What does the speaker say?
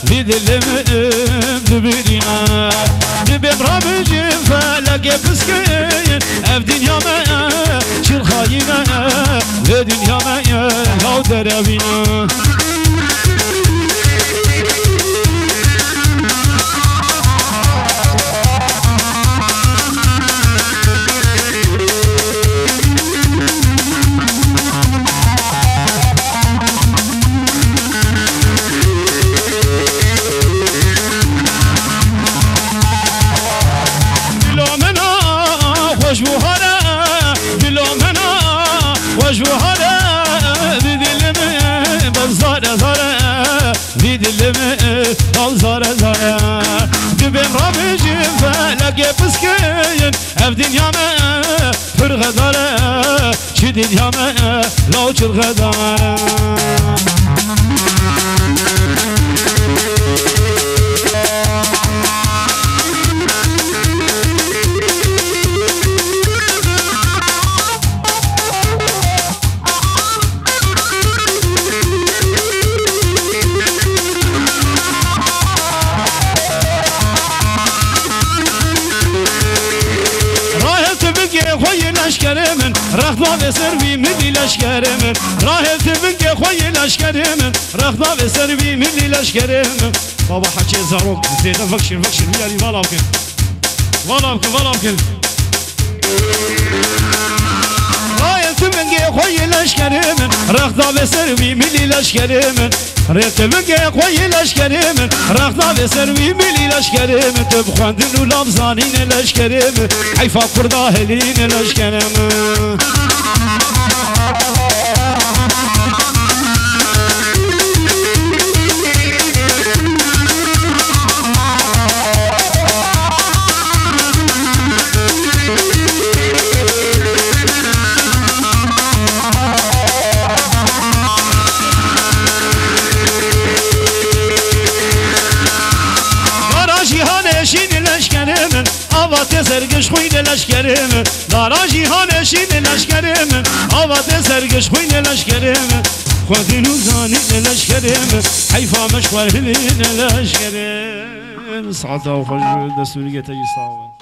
في دلم دبرينا دبم رابجي فلقى بسكين اف دنيا ما شيل خاينا في دنيا ما لو دربينا زاره زاره دبم رابجی فلقی بسکین اف دنیا ما فرغ داره چی دنیا ما لو چرغ داره لشکرمن رخدا و سروی ملی لشکرمن راه تبنگ خوی لشکرمن رخدا و سروی ملی لشکرمن بابا حكي زاروك زيدا فكشن ميالي والا بكن راه تبنگ خوی لشکرمن رخدا و سروی ملی لشکرمن راه تبنگ خوی لشکرمن رخدا و سروی ملی لشکرمن تبخواندن و لابزانین لشکرمن حیفا کردا هلین لشکرمن آوات سرگش خوین لشکرم داراجی هانشین لشکرم آوات سرگش خوین لشکرم خودین و زانین لشکرم حیفا مشوار هلین لشکرم ساعتا و خوش دستوری گتایی ساوان